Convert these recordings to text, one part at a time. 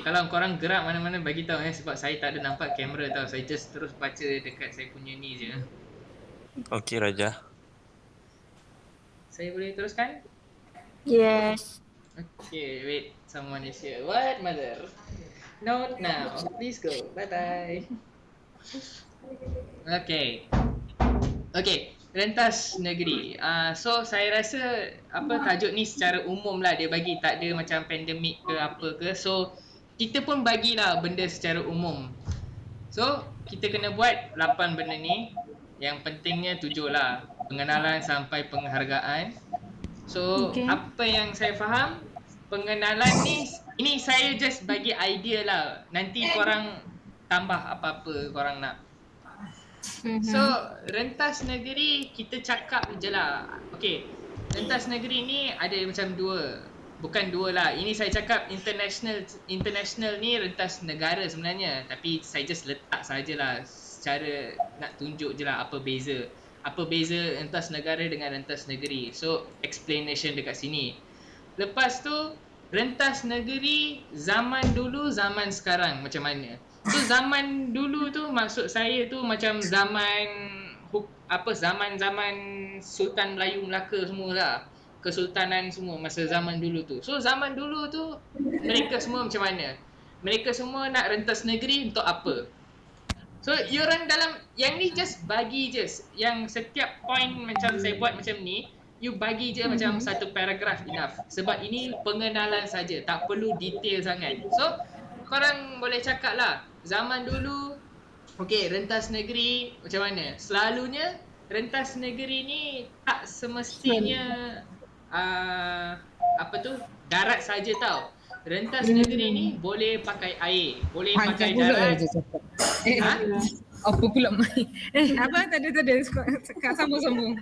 Kalau korang gerak mana-mana bagi tahu sebab saya tak ada nampak kamera tau. Saya just terus baca dekat saya punya ni je. Okey Raja. Saya boleh teruskan? Yes. Okay, wait. Someone is here. What, mother? Not now. Please go. Bye-bye. Okay. Okay, rentas negeri. So saya rasa apa tajuk ni secara umum lah dia bagi, tak ada macam pandemik ke apa ke. So kita pun bagilah benda secara umum. So kita kena buat 8 benda ni. Yang pentingnya 7 lah. Pengenalan sampai penghargaan. So Okay. apa yang saya faham, pengenalan ni, ini saya just bagi idea lah. Nanti korang tambah apa-apa korang nak. So, rentas negeri kita cakap je lah. Okay, rentas negeri ni ada macam dua. Bukan dua lah. Ini saya cakap international ni rentas negara sebenarnya. Tapi saya just letak sajalah secara nak tunjuk je lah apa beza. Apa beza rentas negara dengan rentas negeri. So, explanation dekat sini. Lepas tu, rentas negeri zaman dulu, zaman sekarang macam mana? So zaman dulu tu maksud saya tu macam zaman zaman Sultan Melayu Melaka semualah. Kesultanan semua masa zaman dulu tu. So zaman dulu tu mereka semua macam mana? Mereka semua nak rentas negeri untuk apa? So orang dalam yang ni just bagi je yang setiap point macam saya buat macam ni, you bagi je macam satu paragraph enough. Sebab ini pengenalan saja, tak perlu detail sangat. So korang boleh cakap lah, zaman dulu, okay, rentas negeri macam mana? Selalunya, rentas negeri ni tak semestinya, darat saja tau. Rentas negeri ni boleh pakai air, boleh pakai darat. Apa pula main? Apa tak ada. Sambung.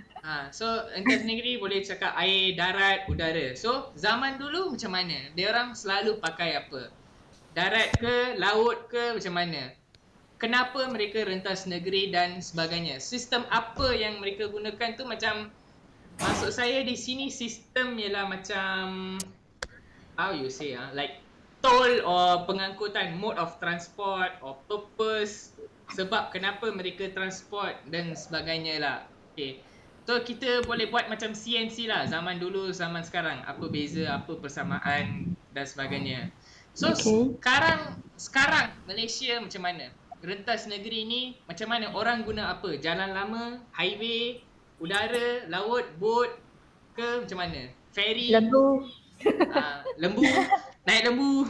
So rentas negeri boleh cakap air, darat, udara. So zaman dulu macam mana? Dia orang selalu pakai apa? Darat ke, laut ke, macam mana? Kenapa mereka rentas negeri dan sebagainya? Sistem apa yang mereka gunakan tu macam, maksud saya di sini sistem ialah macam, how you say like toll or pengangkutan, mode of transport or purpose, sebab kenapa mereka transport dan sebagainya lah. Okay. So kita boleh buat macam CNC lah, zaman dulu, zaman sekarang. Apa beza, apa persamaan dan sebagainya. So sekarang Malaysia macam mana? Rentas negeri ni macam mana? Orang guna apa? Jalan lama, highway, udara, laut, boat ke macam mana? Ferry? Lembu. Lembu, naik lembu.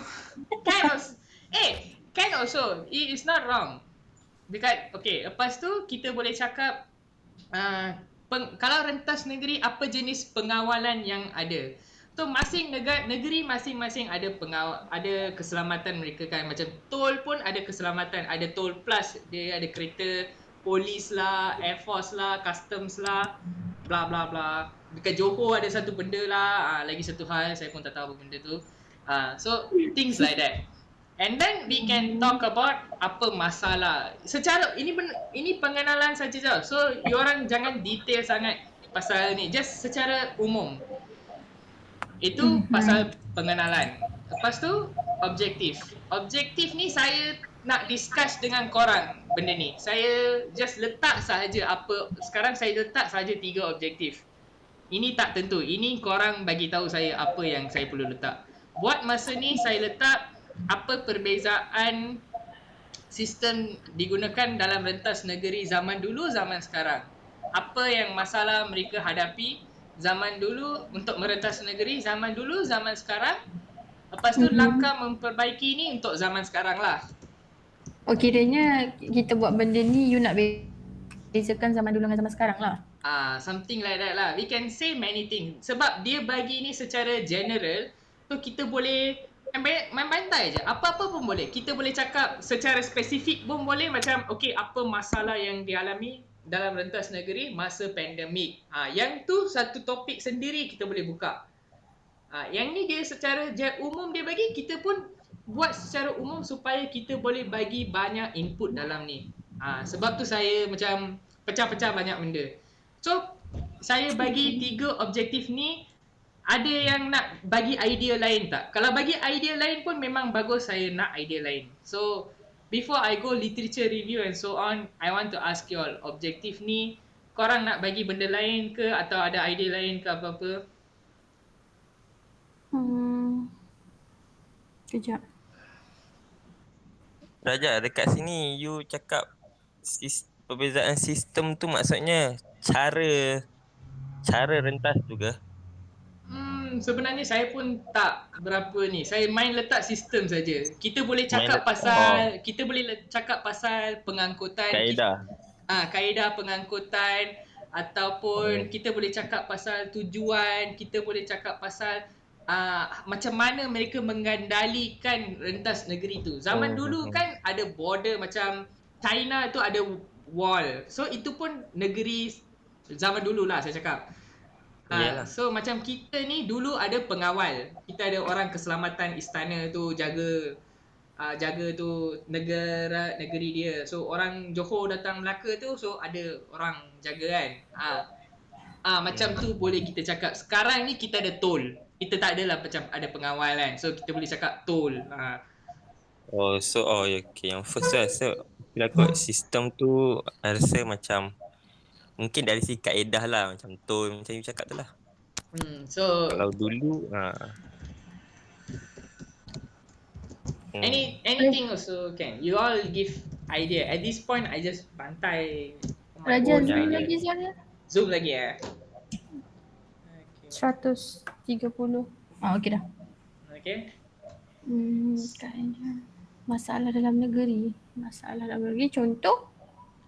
Can also. It is not wrong. Dekat, okay, lepas tu kita boleh cakap kalau rentas negeri, apa jenis pengawalan yang ada? So negeri masing-masing ada keselamatan mereka kan. Macam tol pun ada keselamatan, ada tol plus, dia ada kereta polis lah, air force lah, customs lah, bla bla bla. Dekat Johor ada satu benda lah, lagi satu hal saya pun tak tahu apa benda tu. So things like that. And then we can talk about apa masalah. Secara ini pengenalan saja tau. So you orang jangan detail sangat pasal ni, just secara umum. Itu pasal pengenalan. Lepas tu objektif. Objektif ni saya nak discuss dengan korang benda ni. Saya just letak sahaja apa. Sekarang saya letak sahaja 3 objektif. Ini tak tentu. Ini korang bagi tahu saya apa yang saya perlu letak. Buat masa ni saya letak apa perbezaan sistem digunakan dalam rentas negeri zaman dulu, zaman sekarang. Apa yang masalah mereka hadapi zaman dulu untuk merentas negeri, zaman dulu, zaman sekarang. Lepas tu langkah memperbaiki ni untuk zaman sekarang lah. Oh, kiranya kita buat benda ni you nak bezakan zaman dulu dengan zaman sekarang lah. Something like that lah. We can say many things. Sebab dia bagi ni secara general, so kita boleh main bantai je. Apa-apa pun boleh. Kita boleh cakap secara spesifik pun boleh. Macam okay, apa masalah yang dialami dalam rentas negeri masa pandemik. Yang tu satu topik sendiri kita boleh buka. Yang ni dia secara umum dia bagi, kita pun buat secara umum supaya kita boleh bagi banyak input dalam ni. Sebab tu saya macam pecah-pecah banyak benda. So saya bagi 3 objektif ni ada yang nak bagi idea lain tak? Kalau bagi idea lain pun memang bagus, saya nak idea lain. So before I go literature review and so on, I want to ask you all, objektif ni korang nak bagi benda lain ke atau ada idea lain ke apa-apa? Kejap. Raja, dekat sini you cakap perbezaan sistem tu maksudnya cara rentas tu ke? Sebenarnya saya pun tak berapa ni. Saya main letak sistem saja. Kita boleh Main cakap letak- kita boleh cakap pasal pengangkutan, Kaedah. kaedah pengangkutan, ataupun kita boleh cakap pasal tujuan, kita boleh cakap pasal macam mana mereka mengendalikan rentas negeri tu. Zaman dulu kan ada border, macam China tu ada wall. So itu pun negeri zaman dulu lah saya cakap. Yalah. So macam kita ni dulu ada pengawal. Kita ada orang keselamatan istana tu jaga tu negeri dia. So orang Johor datang Melaka tu, so ada orang jaga kan. Macam tu boleh kita cakap. Sekarang ni kita ada tol. Kita tak adalah macam ada pengawal kan. So kita boleh cakap tol. Okay. Yang first tu rasa bila kot sistem tu rasa macam mungkin dari segi kaedah lah, macam tol macam you cakap tu lah. So Kalau dulu anything also can. You all give idea. At this point I just bantai my Raja own zoom idea. lagi saya. Zoom lagi Okay. 130. Okey dah. Okay. Kaedah. Masalah dalam negeri. Contoh?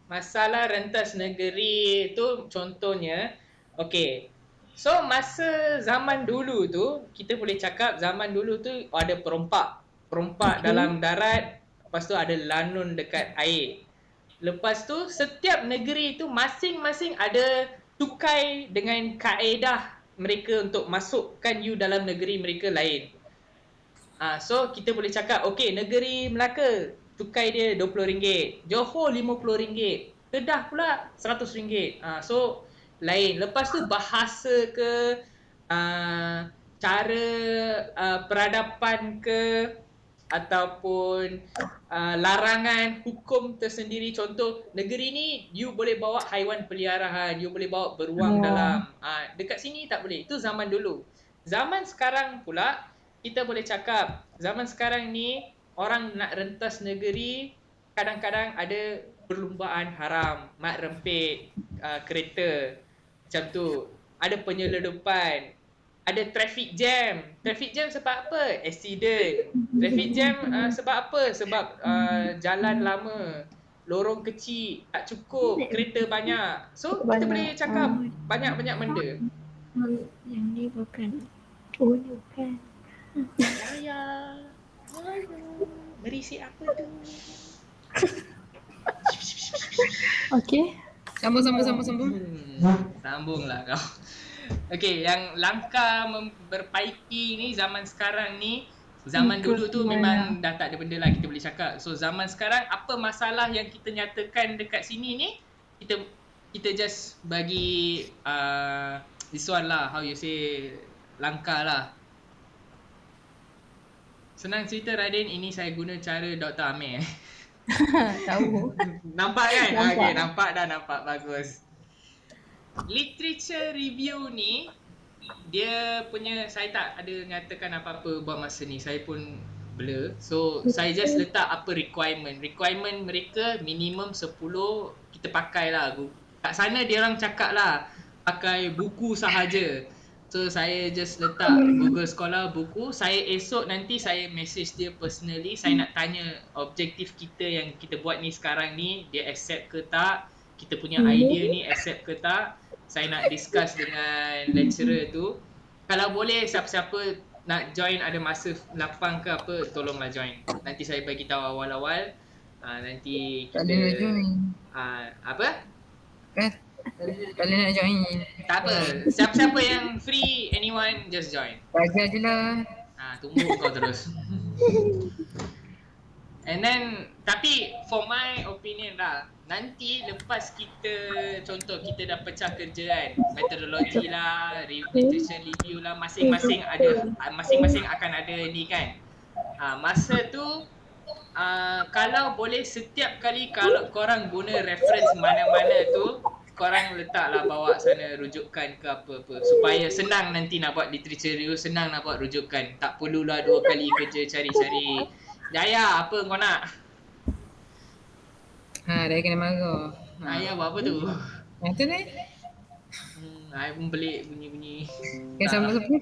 Masalah rentas negeri tu contohnya, okay. So masa zaman dulu tu, kita boleh cakap zaman dulu tu ada perompak. Perompak dalam darat, lepas tu ada lanun dekat air. Lepas tu setiap negeri tu masing-masing ada tukai dengan kaedah mereka untuk masukkan you dalam negeri mereka lain. So kita boleh cakap, okay, negeri Melaka tukai dia RM20, Johor RM50, Kedah pula RM100. So lain. Lepas tu bahasa ke, cara peradaban ke, ataupun larangan hukum tersendiri. Contoh, negeri ni you boleh bawa haiwan peliharaan, you boleh bawa beruang dalam. Dekat sini tak boleh. Itu zaman dulu. Zaman sekarang pula kita boleh cakap, zaman sekarang ni orang nak rentas negeri, kadang-kadang ada perlumbaan haram, mat rempit kereta macam tu, ada penyelundupan, ada traffic jam. Traffic jam sebab apa? Accident. Traffic jam sebab apa? Sebab jalan lama, lorong kecil, tak cukup, kereta banyak. So kita boleh cakap banyak-banyak benda. Yang ni bukan. Oh, ni bukan. Ya. Berisik apa tu? Okey. Sambung. Sambunglah kau. Okey, yang langkah memperbaiki ni zaman sekarang ni, zaman dulu tu memang dah tak ada benda lah kita boleh cakap. So zaman sekarang apa masalah yang kita nyatakan dekat sini ni, kita just bagi this one lah, how you say, langkah lah. Senang cerita Radin, ini saya guna cara Dr. Amir. Tahu. Nampak kan? Nampak. Okay, nampak bagus. Literature review ni, dia punya, saya tak ada nyatakan apa-apa buat masa ni. Saya pun blur. So, saya just letak apa requirement. Requirement mereka minimum 10 kita pakai lah. Kat sana dia orang cakap lah, pakai buku sahaja. So saya just letak Google Scholar buku. Saya esok nanti saya message dia personally. Saya nak tanya objektif kita yang kita buat ni sekarang ni, dia accept ke tak, kita punya idea ni accept ke tak. Saya nak discuss dengan lecturer tu. Kalau boleh siapa-siapa nak join, ada masa lapang ke apa, tolonglah join. Nanti saya bagi tahu awal-awal. Nanti kita Tak ada nak join. apa? Kalau nak join. Tak apa. Siapa-siapa yang free, anyone just join. Raja je lah. Tunggu kau terus. And then, tapi for my opinion lah, nanti lepas kita, contoh kita dah pecah kerja kan, metodologi lah, literature review lah, masing-masing akan ada ni kan. Masa tu kalau boleh setiap kali kalau korang guna reference mana-mana tu, korang letaklah bawa sana rujukan ke apa-apa supaya senang nanti nak buat literature review, senang nak buat rujukan. Tak perlulah 2 kali kerja cari-cari. Jaya, apa kau nak? Dah kena marah. Ayah buat apa tu? Yang tu ni. I pun pelik bunyi-bunyi. Yang sama-sama.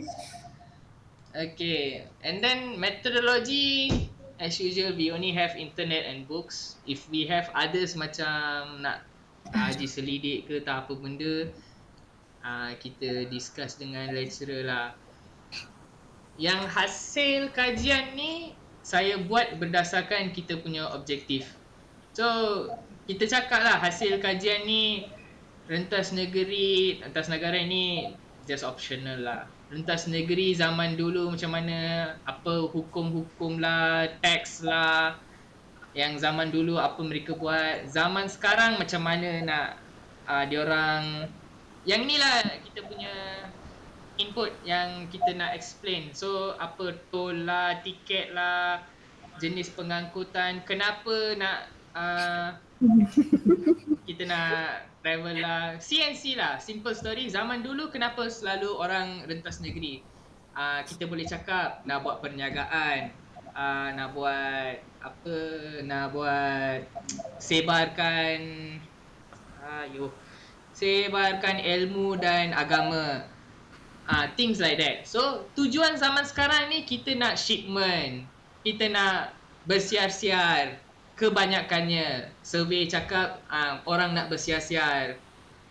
Okay, and then methodology, as usual we only have internet and books. If we have others macam nak haji selidik ke tak apa benda, kita discuss dengan lecturer lah. Yang hasil kajian ni saya buat berdasarkan kita punya objektif. So kita cakap lah hasil kajian ni rentas negara ni just optional lah. Rentas negeri zaman dulu macam mana, apa hukum-hukum lah, teks lah, yang zaman dulu apa mereka buat, zaman sekarang macam mana nak diorang, yang ni lah kita punya input yang kita nak explain. So apa tol lah, tiket lah, jenis pengangkutan, kenapa nak kita nak travel lah, CNC lah, simple story. Zaman dulu kenapa selalu orang rentas negeri? Kita boleh cakap nak buat perniagaan, nak buat apa, nak buat sebarkan sebarkan ilmu dan agama, things like that. So tujuan zaman sekarang ni kita nak shipment, kita nak bersiar-siar. Kebanyakannya survey cakap orang nak bersiar-siar.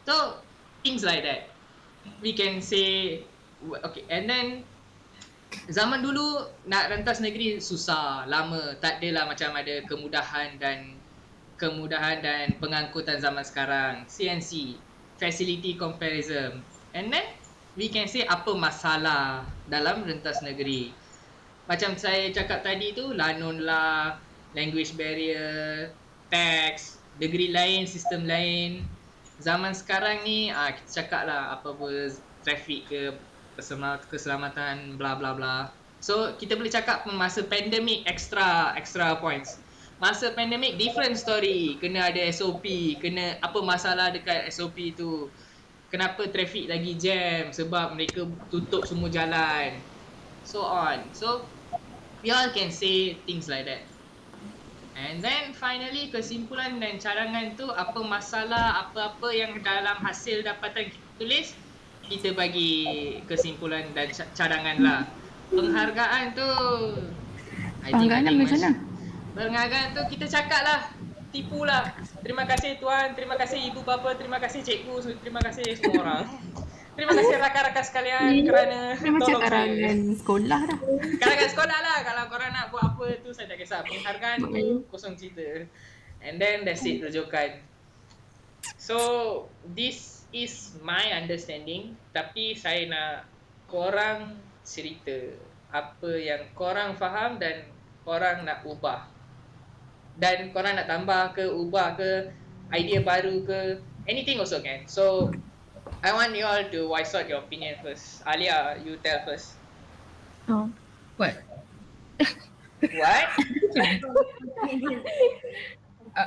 So things like that we can say. Okay, and then zaman dulu nak rentas negeri susah, lama, tak adalah macam ada kemudahan dan pengangkutan zaman sekarang. CNC, facility comparison. And then we can say apa masalah dalam rentas negeri. Macam saya cakap tadi tu, lanon lah, language barrier, tax, degree lain, sistem lain. Zaman sekarang ni kita cakap lah apa-apa traffic ke, keselamatan, bla bla bla. So kita boleh cakap masa pandemik extra points. Masa pandemik different story, kena ada SOP, kena apa masalah dekat SOP tu. Kenapa traffic lagi jam sebab mereka tutup semua jalan. So on. So we all can say things like that. And then finally kesimpulan dan cadangan tu, apa masalah, apa-apa yang dalam hasil dapatan kita tulis, kita bagi kesimpulan dan cadangan lah. Penghargaan tu Penghargaan macam mana? Penghargaan tu kita cakap lah, tipu lah. Terima kasih tuan, terima kasih ibu bapa, terima kasih cikgu, terima kasih semua orang. Terima kasih rakan-rakan sekalian kerana Macam tolong karangan saya. sekolah dah. Karangan sekolah lah. Kalau korang nak buat apa tu saya tak kisah. Penghargaan tu kosong cerita. And then that's it, rujukan. So this is my understanding. Tapi saya nak korang cerita apa yang korang faham dan korang nak ubah. Dan korang nak tambah ke, ubah ke, idea baru ke, anything also can. So I want you all to voice out your opinion first. Alia, you tell first. Oh. What? What?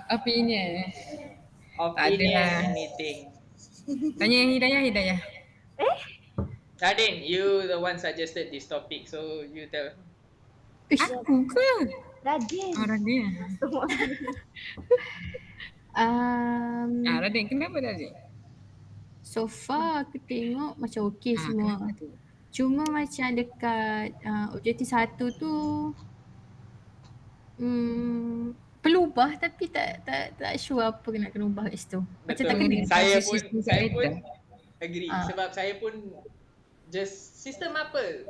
Opinion. Opinion, Ada. anything. Tanya Hidayah. Nadine, you the one suggested this topic, so you tell. Aku ke? Radin. Orang dia. Um, Radin, kenapa Radin? So far aku tengok macam okey semua. kenapa tu? Cuma macam dekat objektif 1 tu perlu ubah tapi tak sure apa nak kena ubah kat situ. Macam tak kena. Saya sistem pun kaedah. agree. Ah. Sebab saya pun just sistem apa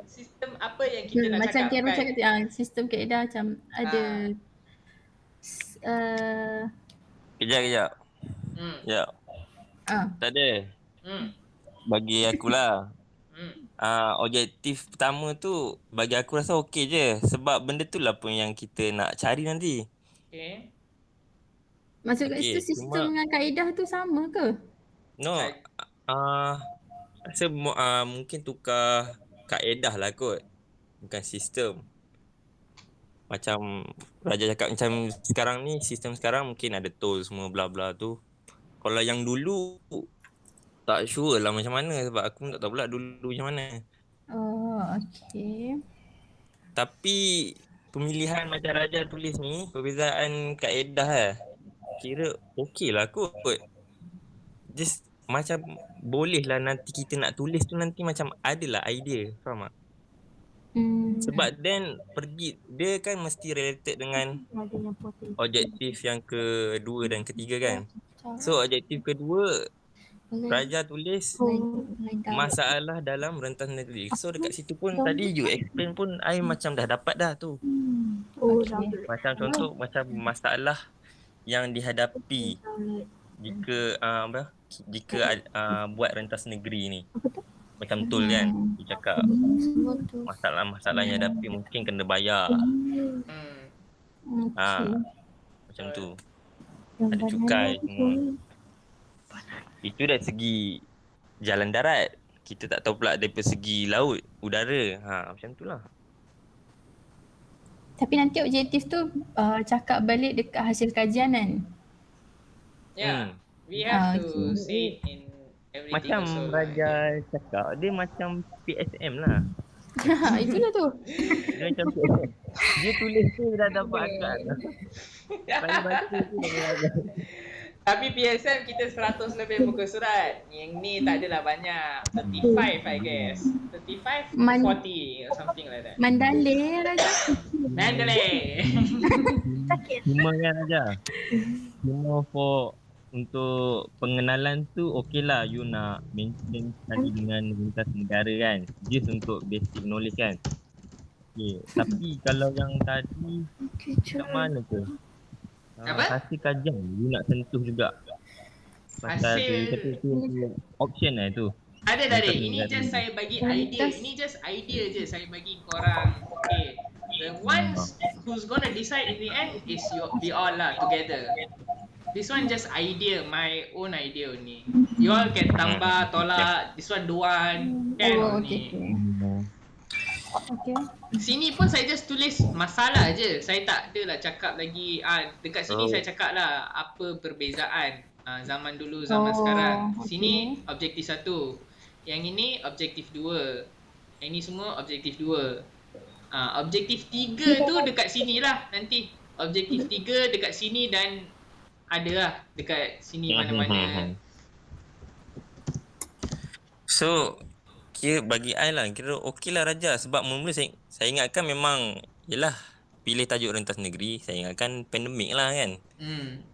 yang kita nak Macam cakap Khairul kan. cakap sistem kaedah macam ada Kejap. Hmm. Ya. Tak ada. Bagi akulah. Objektif pertama tu bagi aku rasa okey je. Sebab benda tu lah pun yang kita nak cari nanti. Okay. Maksud kat situ Okay, sistem cuma dengan kaedah tu sama ke? no, rasa mungkin tukar kaedah lah kot. Bukan sistem. Macam Raja cakap macam sekarang ni, sistem sekarang mungkin ada toll semua bla bla tu. Kalau yang dulu tak sure lah macam mana sebab aku pun tak tahu pula dulu macam mana. Oh, okay. Tapi pemilihan macam Raja tulis ni, perbezaan kaedah lah. Kira okey lah kot. Just macam boleh lah nanti kita nak tulis tu nanti macam adalah idea. Faham tak? Sebab then pergi, dia kan mesti related dengan objektif yang kedua dan ketiga kan. So objektif kedua, Raja tulis masalah dalam rentas negeri. So dekat situ pun tadi you explain pun I macam dah dapat dah tu. Okay. Macam contoh macam masalah yang dihadapi jika buat rentas negeri ni. Macam betul kan? You cakap masalah-masalah yang hadapi mungkin kena bayar. Macam tu. Ada cukai semua. Itu dari segi jalan darat. Kita tak tahu pula dari segi laut, udara. Macam tu lah. Tapi nanti objektif tu cakap balik dekat hasil kajian kan? Yeah. We have to say in everything Macam also. Raja cakap, dia macam PSM lah. Itulah tu. Dia macam PSM. Dia tulis tu dah dapat akal. Saya baca tu dah dapat. Tapi PSM kita 100 lebih muka surat. Yang ni tak adalah banyak. 35 I guess. 35 40 or something like that. Mandalay Raja. Mandalay. Cuma kan Raja. Cuma untuk pengenalan tu okey lah you nak mention tadi dengan lintas negara kan. Just untuk basic knowledge kan. Okay. Tapi kalau yang tadi kat mana tu? Hasil kajian you nak sentuh juga. Pasal tu kata tu option lah tu. Ada dari. Ini just saya bagi idea. Ini just idea je saya bagi korang. Okay. The ones who's gonna decide in the end is we all lah together. This one just idea, my own idea only. You all can tambah, tolak, this one don't want, can only. Okay. Sini pun saya just tulis masalah je. Saya tak adalah cakap lagi, dekat sini saya cakap lah apa perbezaan zaman dulu, zaman sekarang. Sini objektif 1. Yang ini objektif 2. Yang ini semua objektif 2. Objektif 3 tu dekat sini lah nanti. Objektif 3 dekat sini dan ada lah dekat sini mana-mana. So kira bagi I lah, kira okey lah Raja. Sebab mula-mula saya ingatkan memang yelah pilih tajuk rentas negeri, saya ingatkan pandemik lah kan.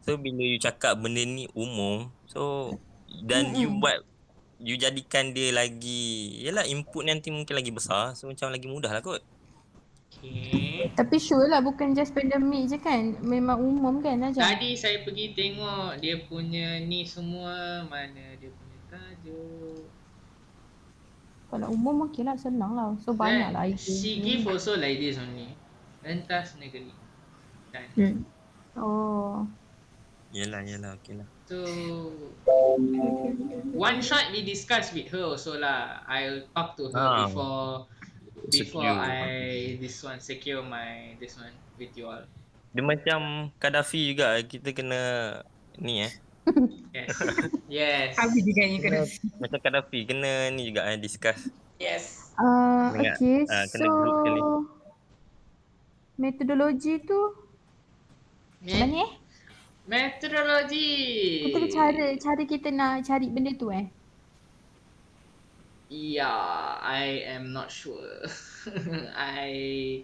So bila you cakap benda ni umum, so dan you jadikan dia lagi, yelah input nanti mungkin lagi besar, so macam lagi mudah lah kot. Okay. Tapi sure lah bukan just pandemik je kan. Memang umum kan Raja. Tadi saya pergi tengok dia punya ni semua, mana dia punya tajuk. Kalau umum okey lah, senang lah. So banyak lah idea. She give also like this only. Rentas negeri. Dan. Oh. Yelah okey lah. So one shot we discuss with her also lah. I'll talk to her before I secure my this one with you all. Dia macam Gaddafi juga, kita kena ni Yes. Habis juga yang kena. Macam Gaddafi kena ni juga discuss. Yes. Okay, kena group sekali. Metodologi tu macam mana Metodologi. Cara kita nak cari benda tu Yeah, I am not sure. I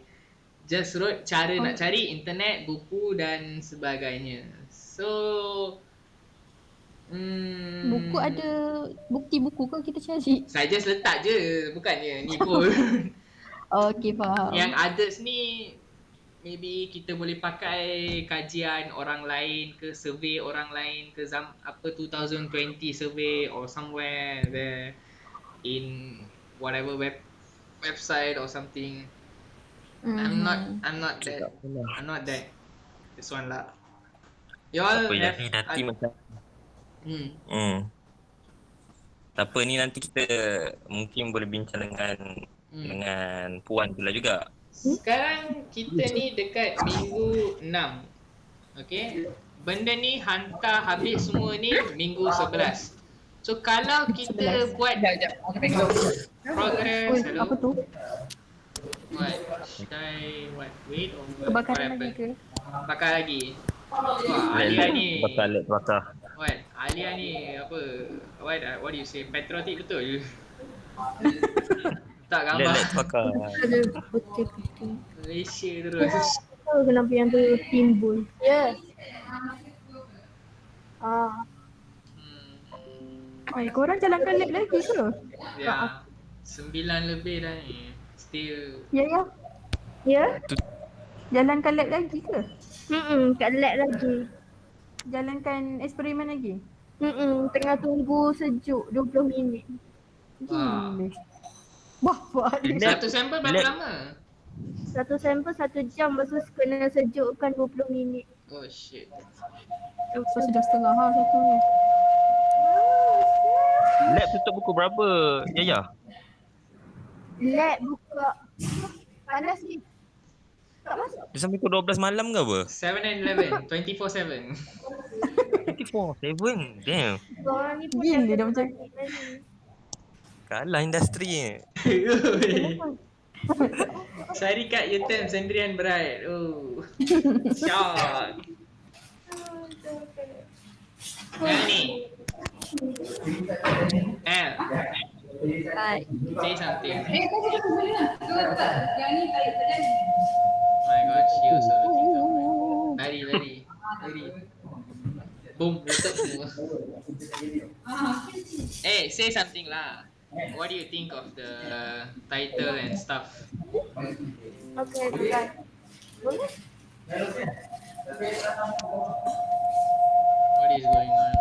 just wrote cara nak cari internet, buku dan sebagainya. So buku ada bukti buku ke kita cari? saya just letak je, bukannya ni pun. Okay, faham. Yang others ni maybe kita boleh pakai kajian orang lain ke, survey orang lain ke, 2020 survey or somewhere there in whatever website or something. I'm not that this one lah. You all Apa have jadi nanti macam hmm. tak apa ni nanti kita mungkin boleh bincang Hmm. dengan Puan pula juga. Sekarang kita ni dekat minggu 6. Okay. Benda ni hantar habis semua ni minggu 11. So kalau kita buat Aku tengok. progress, Ui, hello. apa tu? What? Should I wait or what Kebakaran lagi happened? ke? Bakar lagi. Wah, Alia ni. Bakar. What? Alia ni apa? What do you say? Patriotic betul. Tak gambar. Let's bakar. Ada putih-putih. Malaysia terus. Tahu kenapa yang tu timbul? Ya. Ah, Hmm, Korang jalankan lab lagi ke? ya. 9 lebih dah ni. Still. Ya, ya. ya. Jalankan lab lagi ke? Kat lab lagi. Jalankan eksperimen lagi? Tengah tunggu sejuk 20 minit. Wah. Gila. Wah, buat ni. Satu sampel berapa Lab. lama? Satu sampel 1 jam, lepas tu kena sejukkan 20 minit. Oh shit. So sudah setengah satu ni. Lab tutup pukul berapa, Yaya? Lab buka. Panas ni. Tak masuk. Dia sampai pukul 12 malam ke apa? 7 and 11. 24/7. 24/7. Damn. Korang ni pun Gila dah dah macam. Kalah industri ni. Syarikat UTM Sendirian Bright. Oh. Shock. Ni. El, Baik. say something. My god, she also looking up. Very. Boom, letak semua. Say something lah. What do you think of the title and stuff? Okay, baik. Boleh? What is going on?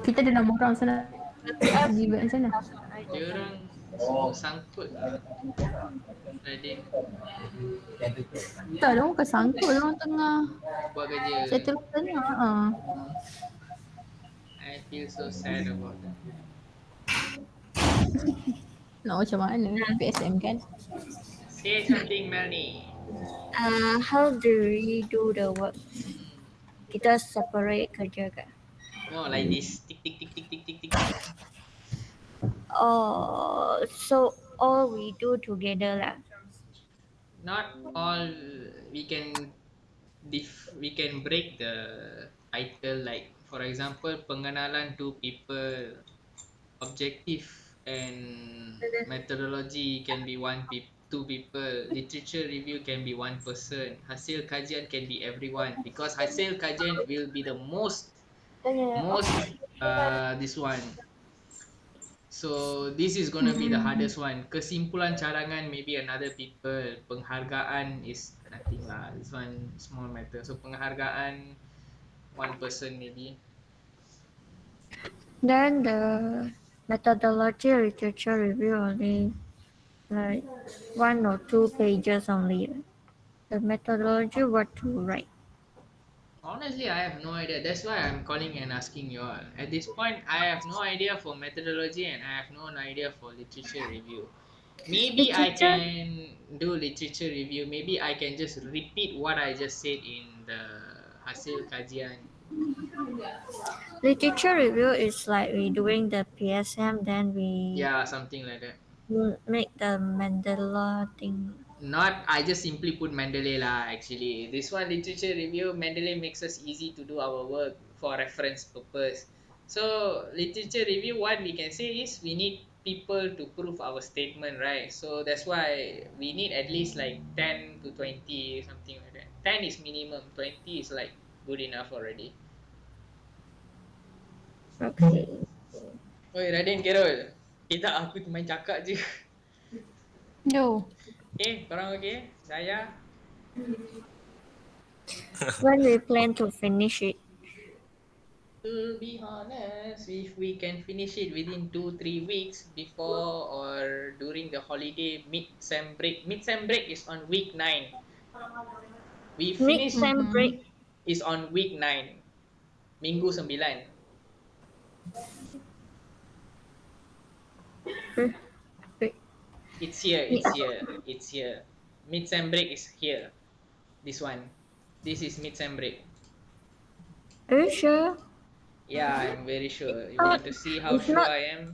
Kita ada 6 orang sana. Pergi buat sana. Dia orang semua sangkut. Radin Tak, orang bukan sangkut. Orang tengah buat kerja. settle tengah. I feel so sad about that. Nak macam mana? PSM kan? Say something, Melanie. How do we do the work? Kita separate kerja ke? No, like this. Tick. Oh, so all we do together lah. Not all. We can break the title, like for example pengenalan to people, objective and methodology can be two people, literature review can be one person, hasil kajian can be everyone, because hasil kajian will be the most this one. So this is gonna be the hardest one. Kesimpulan cadangan maybe another people. Penghargaan is nothing lah. This one small matter. So penghargaan one person maybe. Then the methodology literature review only like 1 or 2 pages only. The methodology what to write. Honestly, I have no idea. That's why I'm calling and asking you all. At this point, I have no idea for methodology and I have no idea for literature review. Maybe I can do literature review. Maybe I can just repeat what I just said in the hasil kajian. Literature review is like we doing the PSM, then we Yeah, something like that. make the Mandela thing. Not, I just simply put Mendeley lah actually. This one literature review, Mendeley makes us easy to do our work for reference purpose. So literature review, what we can say is we need people to prove our statement, right? So that's why we need at least like 10 to 20, something like that. 10 is minimum, 20 is like good enough already. Okay. Oi Radin, Carol. Tak, aku main cakap je. Yo. Okay, korang okay? Saya? When we plan to finish it? To be honest, if we can finish it within 2-3 weeks before or during the holiday mid-sem break. Mid-sem break is on week 9. We finish Mid-sem break. is on week 9. Minggu 9. Break. It's here. Mid-sem break is here. This one. This is mid-sem break. Are you sure? Yeah, I'm very sure. You want to see how It's sure not- I am?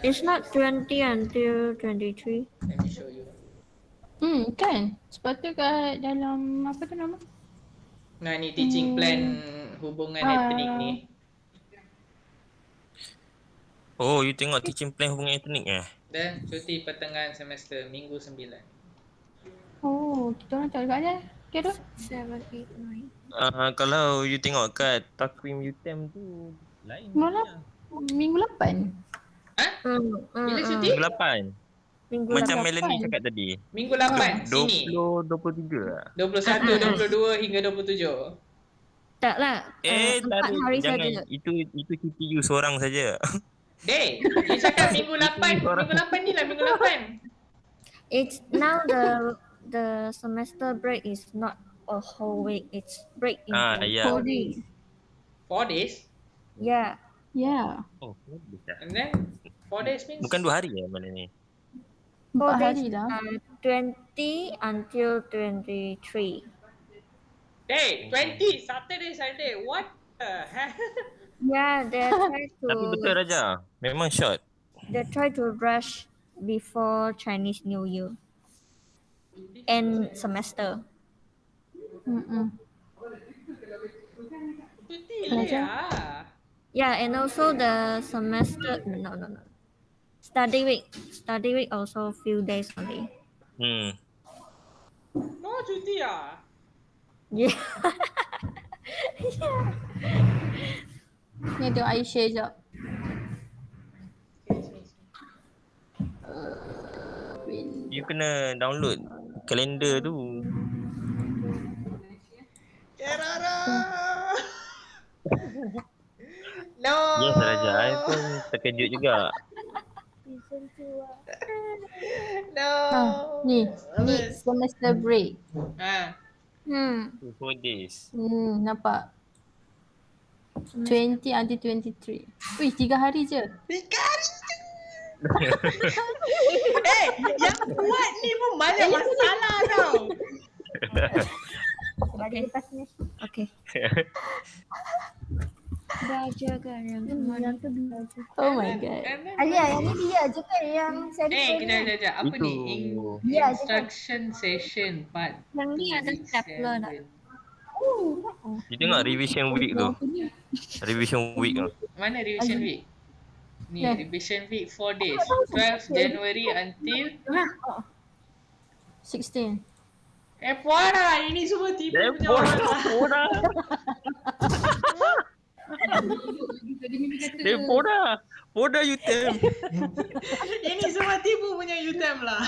It's not 20 until 23. Let me show you. Kan? Sepatutnya kat dalam apa tu nama? Nah, ni teaching plan hubungan etnik ni. Oh, you tengok teaching plan hubungan etnik Dan cuti pertengahan semester minggu 9. Oh, kita orang tak dekat je. Kira? 7, 8, 9. Kalau you tengok kat takwim UTM tu lain. Malah minggu 8. Bila cuti? Minggu 8. Minggu Macam 8. Melanie cakap tadi. Minggu 8 sini. 23 lah. 21, 22 hingga 27. Tak lah. Tak 4 ada. hari Jangan. saja. Itu cuti you seorang saja. Dey, dia cakap minggu 8. Minggu 8 ni lah minggu 8. It's now the semester break is not a whole week. It's break into Ya. 4 days. 4 days. Yeah. Ya. Oh, bagus lah. And then 4 days means Bukan 2 hari mana ni? 4 days, hari dah. 20 until 23. Hey, 20 Saturday Sunday. What the hell? Yeah, they try Tapi betul to Raja. Memang short. rush before Chinese New Year and semester. Cuti lah. Yeah, and also the semester no. Study week also few days only. No cuti ah. Yeah. Ni tengok I share sekejap. You kena download kalender tu. Kerara. No. Yes Raja. I pun terkejut juga. No. Ni semester break. Ha. 4 days. Nampak. 20 until 23. Wih, 3 hari je. Yang buat ni pun banyak masalah tau. Okay. Belajar kan yang tu belajar. Oh my god. And then, Alia, yang ni dia je kan yang kejap. Apa Itu. ni? Ya, Instruction session part. Yang ni ada stapler nak. 7. You tengok revision week tu. Revision week tu. Mana revision week? Ni Ya. revision week 4 days. 12 January until 16. puara. Ini semua tipu punya orang. Poda UTM. Ini semua tipu punya UTM lah.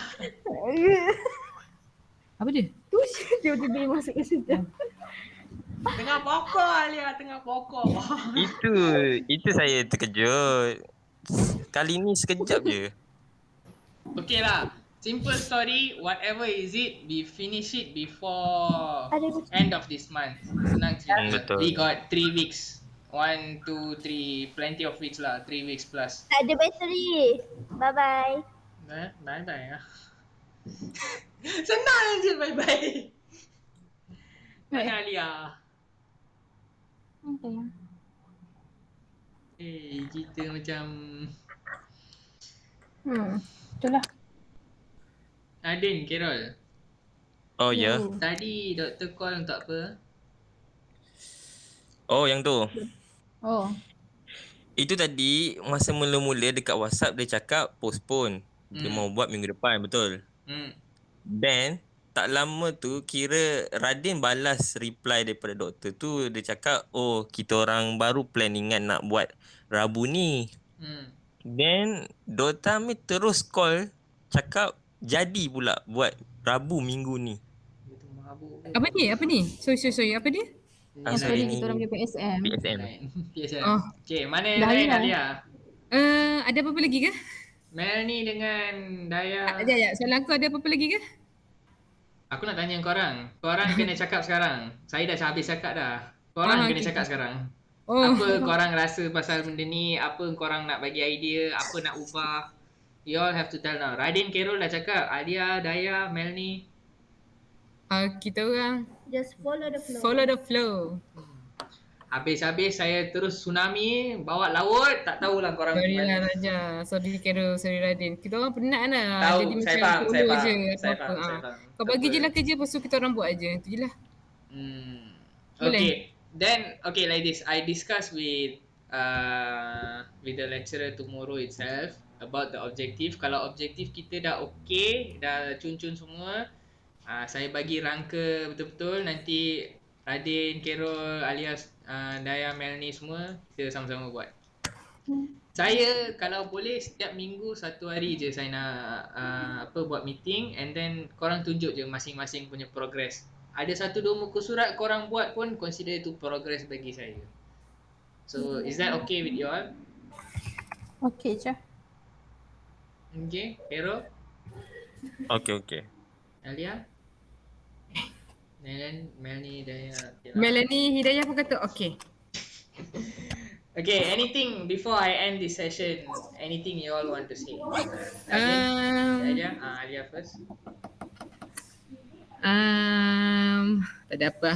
Apa dia? Dia masuk ke situ. Tengah pokok Alia, tengah pokok. Itu saya terkejut. Kali ni sekejap je. Okay lah. Simple story, whatever is it, we finish it before end of this month. Senang cerita. Betul. We got 3 weeks. 1, 2, 3, plenty of weeks lah. 3 weeks plus. Tak ada bateri. Bye-bye. Bye-bye lah. Senang je bye-bye. Mana Alia? Apa yang? Kita macam... Itulah. Adin, Carol. Oh ya. Tadi doktor call untuk apa? Oh yang tu. Oh. Itu tadi masa mula-mula dekat WhatsApp dia cakap postpone. Dia mau buat minggu depan, betul. Then tak lama tu kira Radin balas reply daripada doktor tu. Dia cakap, oh kita orang baru planningan nak buat Rabu ni. Then Dr. Amir terus call cakap jadi pula buat Rabu minggu ni. Apa ni? Sorry. Apa dia? Yang Hari tadi ni kita orang punya PSM. PSM. Biasa. Oh. Okay, mana yang Dah lain hilang. Alia? Ada apa-apa lagi ke? Melanie dengan Daya. Sekejap. Soalan aku ada apa-apa lagi ke? Aku nak tanya korang. Korang kena cakap sekarang. Saya dah habis cakap dah. Korang kena okay. cakap sekarang. Oh, Apa korang rasa pasal benda ni? Apa korang nak bagi idea? Apa nak ubah? You all have to tell now. Radin, Carol dah cakap. Alia, Daya, Melanie. kita orang Just follow the flow. follow the flow. Habis-habis saya terus tsunami, bawa laut. Tak tahulah korang Sorry pergi lah mana. Raja, sorry Carol, sorry Radin. Kita orang penat lah. Tahu, Jadi saya macam faham, follow saya faham. je Saya apa-apa. faham, saya Ah. faham. Kau bagi Tak je apa. lah kerja, lepas tu kita orang buat je. Tu je lah. Okay. Boleh. Then, okay, like this. I discuss with the lecturer tomorrow itself about the objective. Kalau objektif kita dah okay, dah cun-cun semua, saya bagi rangka betul-betul. Nanti Radin, Carol, alias Daya, Melanie semua, kita sama-sama buat. Saya kalau boleh setiap minggu 1 hari je saya nak buat meeting, and then korang tunjuk je masing-masing punya progress. Ada 1-2 muka surat korang buat pun consider itu progress bagi saya. So is that okay with you all? Okey je. Okay, Carol, Okay. Alia, Melanie, Daya. Melanie Hidayah pun kata okay. Okay, anything before I end this session? Anything you all want to say? Radin, Alia first. Tak ada apa.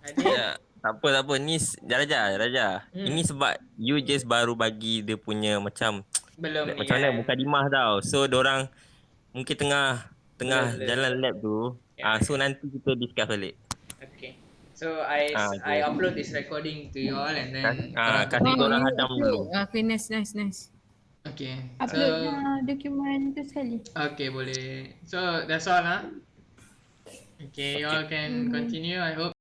Radin. Ya, tak apa. Ni Raja. Ini sebab you just baru bagi dia punya macam Belum ni macam mana kan? mukadimah tau. So dorang mungkin tengah Belum. jalan lab tu. Ya. So nanti kita discuss balik. Okay. So I Okay. upload this recording to you all, and then Kasih dorang hadam dulu. Okay, nice. Okay. Uploadnya dokumen tu sekali. Okay, boleh. So that's all Okay, you all can continue. I hope